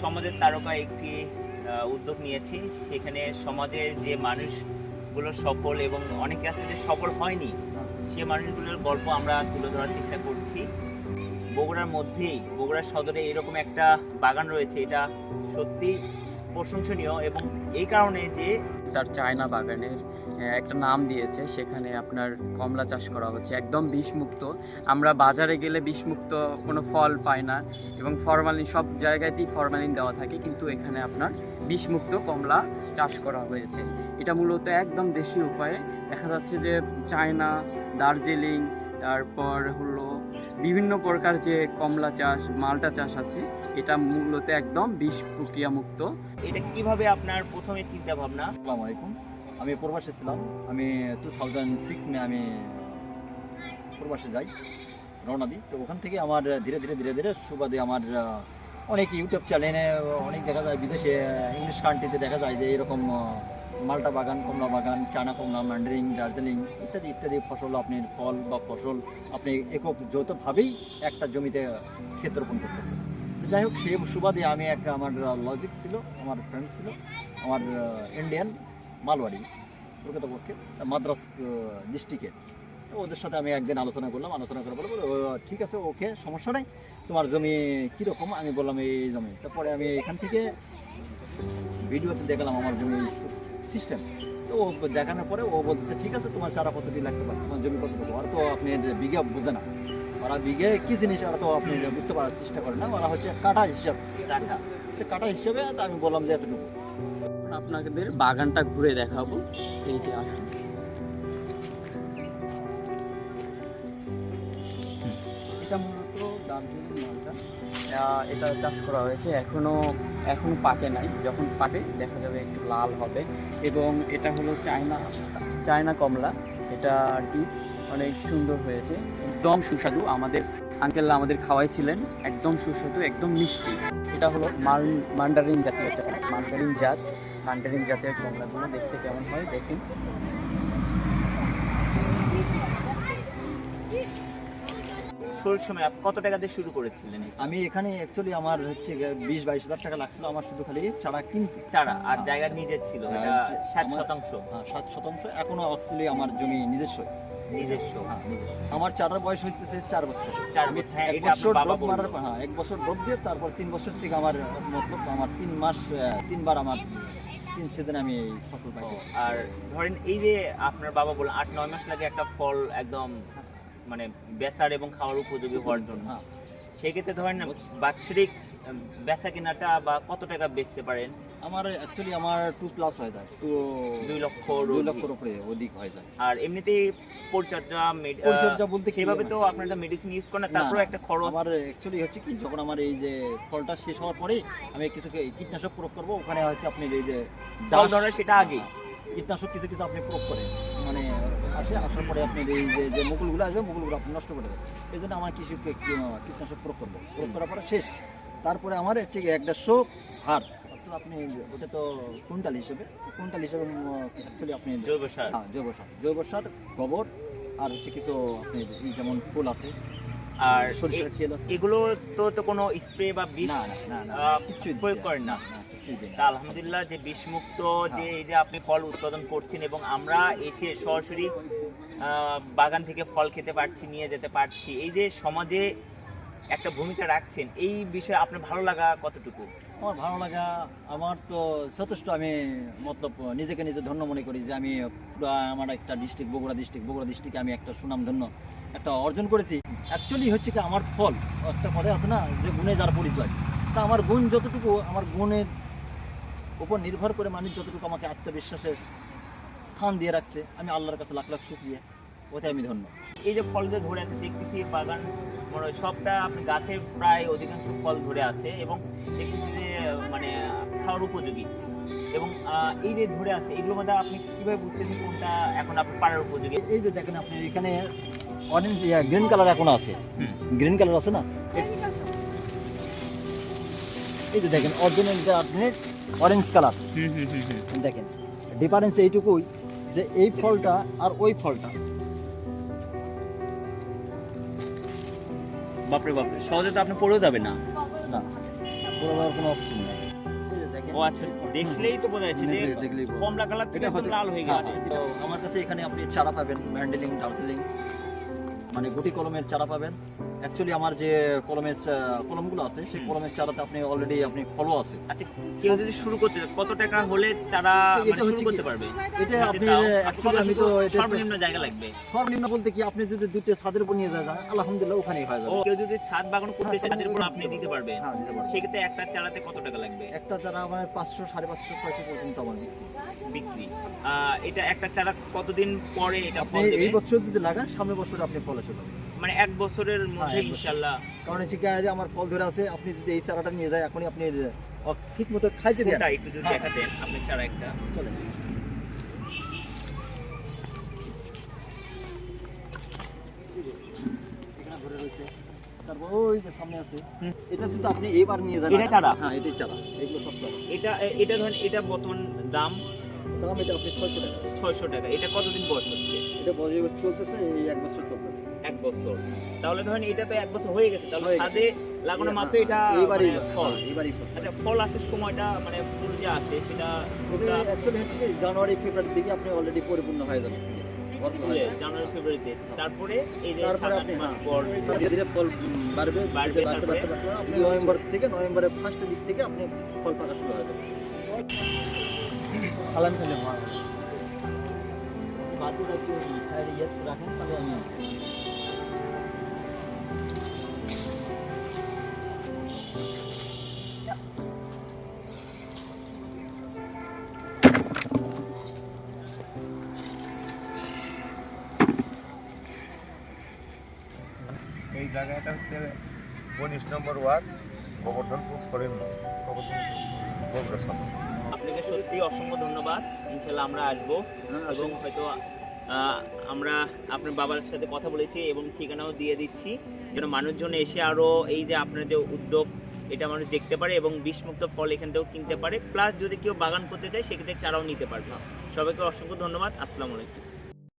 সমাজের তারকা একটি উদ্যোগ নিয়েছি। সেখানে সমাজের যে মানুষগুলো সফল এবং অনেকে আছে যে সফল হয়নি, সে মানুষগুলোর গল্প আমরা তুলে ধরার চেষ্টা করছি। বগুড়ার মধ্যেই, বগুড়া সদরে এরকম একটা বাগান রয়েছে, এটা সত্যি প্রশংসনীয়। এবং এই কারণে যে তার চায়না বাগানের একটা নাম দিয়েছে, সেখানে আপনার কমলা চাষ করা হচ্ছে একদম বিষমুক্ত। আমরা বাজারে গেলে বিষমুক্ত কোনো ফল পাই না, এবং ফরমালিন সব জায়গাতেই ফরমালিন দেওয়া থাকে, কিন্তু এখানে আপনার বিষমুক্ত কমলা চাষ করা হয়েছে। এটা মূলত একদম দেশীয় উপায়ে। দেখা যাচ্ছে যে চায়না, দার্জিলিং, তারপর হলো বিভিন্ন প্রকার যে কমলা চাষ, মাল্টা চাষ আছে, এটা মূলত একদম বিষ প্রক্রিয়া মুক্ত। এটা কিভাবে আপনার প্রথমে চিন্তা ভাবনা? আসসালামু আলাইকুম। আমি প্রবাসে ছিলাম। আমি 2006 মে আমি প্রবাসে যাই, রওনা দিই। তো ওখান থেকে আমার ধীরে ধীরে ধীরে ধীরে সুবাদে আমার অনেক ইউটিউব চ্যানেলে অনেক দেখা যায়, বিদেশে ইংলিশ কান্ট্রিতে দেখা যায় যে এরকম মাল্টা বাগান, কমলা বাগান, চায়না কমলা, ম্যান্ডারিন, দার্জিলিং ইত্যাদি ইত্যাদি ফসল, আপনি ফল বা ফসল আপনি একক যৌথভাবেই একটা জমিতে ক্ষেত রোপণ করতেছেন। তো যাই হোক, সেই সুবাদে আমি একটা, আমার লজিক ছিল, আমার ফ্রেন্ড ছিল, আমার ইন্ডিয়ান মালওয়ারি, প্রকৃতপক্ষে মাদ্রাস ডিস্ট্রিক্টের। তো ওদের সাথে আমি একদিন আলোচনা করলাম, আলোচনা করে বলবো ঠিক আছে, ওকে, সমস্যা নেই, তোমার জমি কীরকম? আমি বললাম এই জমি। তারপরে আমি এখান থেকে ভিডিওতে দেখালাম আমার জমি সিস্টেম। তো ও দেখানোর পরে ও বলতেছে ঠিক আছে, তোমার চারা কতটি লাগতে পারে, তোমার জমি কতটুকু। আর তো আপনি বিঘা বোঝে না, ওরা বিঘে কী জিনিস ওরা তো আপনি বুঝতে পারার চেষ্টা করেন না, ওরা হচ্ছে কাটা হিসাব, কাটা হিসাবে। তো আমি বললাম যে এতটুকু। আপনাদের বাগানটা ঘুরে দেখাবো। এই যে আসুন, এটা মূলত দার্জিলিং মালটা, এটা চাষ করা হয়েছে। এখনো পাকে নাই, যখন পাকে দেখা যাবে একটু লাল হবে। এবং এটা হলো চায়না কমলা, এটা ডিপ অনেক সুন্দর হয়েছে, একদম সুস্বাদু। আমাদের আঙ্কেল আমাদের খাওয়াইছিলেন, একদম সুস্বাদু, একদম মিষ্টি। এটা হলো মান্ডারিন জাতীয় একটা মান্ডারিন জাতের কমলাগুলো দেখতে কেমন হয় দেখুন। শুরুর সময় আপনি কত টাকা দিয়ে শুরু করেছিলেন? আমি এখানে অ্যাকচুয়ালি আমার হচ্ছে 20-22 হাজার টাকা লাগছিল আমার শুধু খালি চারা কিনতে। চারা আর জায়গা নিজের ছিল, এটা 60%। 7%। এখনো অ্যাকচুয়ালি আমার জমি নিজস্ব। নিজস্ব। আমার চারার বয়স হইতেছে 4 বছর। 4 আমি বছর, হ্যাঁ, 1 এটা বছর আপনার বাবা ড্রপ মারার, বলল। 1 বছর ড্রপ দিয়ে তারপর 3 বছর থেকে আমার মতলব আমার 3 মাস 3 বার আমার 3 সিজনে আমি এই ফসল পাইতেছি। আর ধরেন এই যে আপনার বাবা বললেন 8-9 মাস লাগে একটা ফল একদম মানে বেচার এবং খাওয়ার উপযোগী হওয়ার জন্য। হ্যাঁ, সেক্ষেত্রে ধরেন বাৎসরিক বেচা কেনাটা বা কত টাকা বেচতে পারেন? আমার অ্যাকচুয়ালি আমার 2+ হয়ে যায়, 2 লক্ষ 2 লক্ষের উপরে অধিক হয়ে যায়। আর এমনিতেই পরিচর্যা বলতে কি, সেভাবে তো আপনার একটা মেডিসিন ইউজ করেন না, না, তারপরে না, একটা খরচ। আমার অ্যাকচুয়ালি হচ্ছে কি, যখন আমার এই যে ফলটা শেষ হওয়ার পরে আমি কিছু কীটনাশক প্রয়োগ করবো, ওখানে হয়তো আপনি এই যে ফল ধরে সেটা আগেই কীটনাশক কিছু কিছু আপনি প্রয়োগ করেন, মানে আসার পরে আপনি এই যে মুকুলগুলো আসবে, মুকুলগুলো আপনি নষ্ট করে দেবেন। এই জন্য আমার কিছু কীটনাশক প্রয়োগ করবো, প্রয়োগ করার পরে শেষ। তারপরে আমার হচ্ছে 1-150 হার, অর্থাৎ আপনি ওটা তো কুইন্টাল হিসেবে অ্যাকচুয়ালি আপনি জৈব সার। হ্যাঁ, জৈব সার, গোবর, আর হচ্ছে কিছু আপনি এই যেমন ফুল আছে, আর সরিষার তেল আছে। এগুলো তো কোনো স্প্রে বা বিষ না, না, না, না, কিচ্ছুই প্রয়োগ করেন না? কিছুই দিই না। তা আলহামদুলিল্লাহ যে বিষমুক্ত যে এই যে আপনি ফল উৎপাদন করছেন এবং আমরা এসে সরাসরি বাগান থেকে ফল খেতে পারছি, নিয়ে যেতে পারছি, এই যে সমাজে একটা ভূমিকা রাখছেন, এই বিষয়ে আপনার ভালো লাগা কতটুকু? আমার ভালো লাগা, আমার তো যথেষ্ট, আমি মতলব নিজেকে নিজে ধন্য মনে করি যে আমি পুরো আমার একটা ডিস্ট্রিক্ট, বগুড়া ডিস্ট্রিক্টে আমি একটা সুনামধন্য একটা অর্জন করেছি। অ্যাকচুয়ালি হচ্ছে কি, আমার ফল, একটা পদে আছে না যে গুণে যার পরিচয়, তা আমার গুণ যতটুকু, আমার গুণের উপর নির্ভর করে মানুষ যতটুকু আমাকে আত্মবিশ্বাসের স্থান দিয়ে রাখছে, আমি আল্লাহর কাছে লাখ লাখ শুকরিয়া, ওতে আমি ধন্য। এই যে ফল যে ধরে আছে দেখতেছি বাগান মনে হয় সবটা আপনি গাছে প্রায় অধিকাংশ ফল ধরে আছে এবং দেখতেছি যে মানে খাওয়ার উপযোগী। এবং এই যে ধরে আছে এগুলোর মধ্যে আপনি কিভাবে বুঝতেছেন কোনটা এখন আপনার পাড়ার উপযোগী? এই যে দেখেন আপনি এখানে অরেঞ্জ, গ্রিন কালার এখন আছে, গ্রিন কালার আছে না, এই যে দেখেন অরিজিনাল যে আপনি অরেঞ্জ কালার দেখেন, ডিফারেন্স এইটুকুই যে এই ফলটা আর ওই ফলটা। বাপরে বাপরে, সহজে তো আপনি পড়েও যাবে না। না, পড়ে যাওয়ার কোনো অপশন নেই। এই যে দেখেন, ও আচ্ছা, দেখলেই তো বোঝা যাচ্ছে যে দেখলেই বোঝা কমলা কালার থেকে এটা একদম হয়তো- লাল হয়ে হ্যাঁ, গেছে। তো আমার কাছে এখানে আপনি চারা পাবেন, ম্যান্ডেলিং, দার্জিলিং, মানে গুটি কলমের চারা পাবেন। অ্যাকচুয়ালি আমার যে কলমগুলো আছে সেই কলমের চারাতে আপনি অলরেডি আপনি ফলও আছে। আচ্ছা, কেউ যদি শুরু করতে চায় কত টাকা হলে চারা এটা মানে শুরু হচ্ছে করতে কি- পারবে? এটা আপনি তাও, অ্যাকচুয়ালি আমি তো এটা সর্বনিম্ন জায়গা লাগবে। সর্বনিম্ন বলতে কি আপনি যদি দুটো ছাদের উপর নিয়ে যান আলহামদুলিল্লাহ ওখানেই হয়ে ও যাবে। কেউ যদি ছাদ বাগান করতে হ্যাঁ, চায় তাদের উপর ছাদের আপনি উপর দিতে পারবেন। হ্যাঁ, দিতে পারবেন। সেক্ষেত্রে একটা চারাতে কত টাকা লাগবে একটা চারা আমার 500, 550, 600 পর্যন্ত আমার বিক্রি। বিক্রি? এটা একটা চারা কতদিন পরে এটা আপনি ফল দেবে? এই বছর যদি লাগান সামনের বছর আপনি ফল এসে পাবেন। মানে 1 বছরের মধ্যে 1 বছর। ইনশাআল্লাহ। কারণ হচ্ছে কি যে আমার ফল ধরে আছে, আপনি যদি এই চারাটা নিয়ে যায় এখনই আপনি ঠিক মতো খাইতে দেন। ওটা একটু যদি দেখাতেন আপনি চারা একটা। চলেন। এখানে ধরে রয়েছে। তারপর ওই যে সামনে আছে। এটা যদি আপনি এবার নিয়ে যান। এটা চারা? হ্যাঁ, এটাই চারা। এগুলো সব চারা। এটা ধরেন এটা বর্তমান দাম দাম এটা আপনি 600 টাকা। 600 টাকা। এটা কতদিন বয়স হচ্ছে? এটা বছর চলতেছে, এই 1 বছর চলতেছে। 1 বছর। তাহলে ধরেন এটা তো 1 বছর হয়ে গেছে, তাহলে হয়ে গেছে। ছাদে লাগানো মাত্র এটা এইবারই মানে ফল। এইবারই ফল। আচ্ছা, ফল আসার সময়টা মানে ফুল যে আসে সেটা তবে অ্যাকচুয়ালি হচ্ছে কি জানুয়ারি ফেব্রুয়ারির দিকে আপনি অলরেডি পরিপূর্ণ হয়ে যাবে। ভরপুর হয়ে যাবে। জানুয়ারি ফেব্রুয়ারিতে, তারপরে এই যে তারপরে 7-8 আপনি মাস পর ধীরে ধীরে ফল বাড়বে বাড়বে, বাড়তে তারপরে? বাড়তে বাড়তে আপনি নভেম্বরের ফার্স্টের দিক থেকে আপনি ফল পাকা শুরু হয়ে যাবে। খালান খেলে বাদুড়া একটু সাইডে ইয়ে রাখেন তাহলে আমি এই জায়গাটা হচ্ছে 19 নম্বর ওয়ার্ড, গোবর্ধনপুর করিমগঞ্জ, বগুড়া সদর। আপনাকে সত্যি অসংখ্য ধন্যবাদ। ইনশাআল্লাহ আমরা আসবো এবং হয়তো আমরা আপনার বাবার সাথে কথা বলেছি এবং ঠিকানাও দিয়ে দিচ্ছি, যেন মানুষজন এসে আরো এই যে আপনার যে উদ্যোগ এটা মানুষ দেখতে পারে এবং বিষমুক্ত ফল এখান থেকেও কিনতে পারে, প্লাস যদি কেউ বাগান করতে চায় সেক্ষেত্রে চারাও নিতে পারবে। সবাইকে অসংখ্য ধন্যবাদ। আসসালামু আলাইকুম।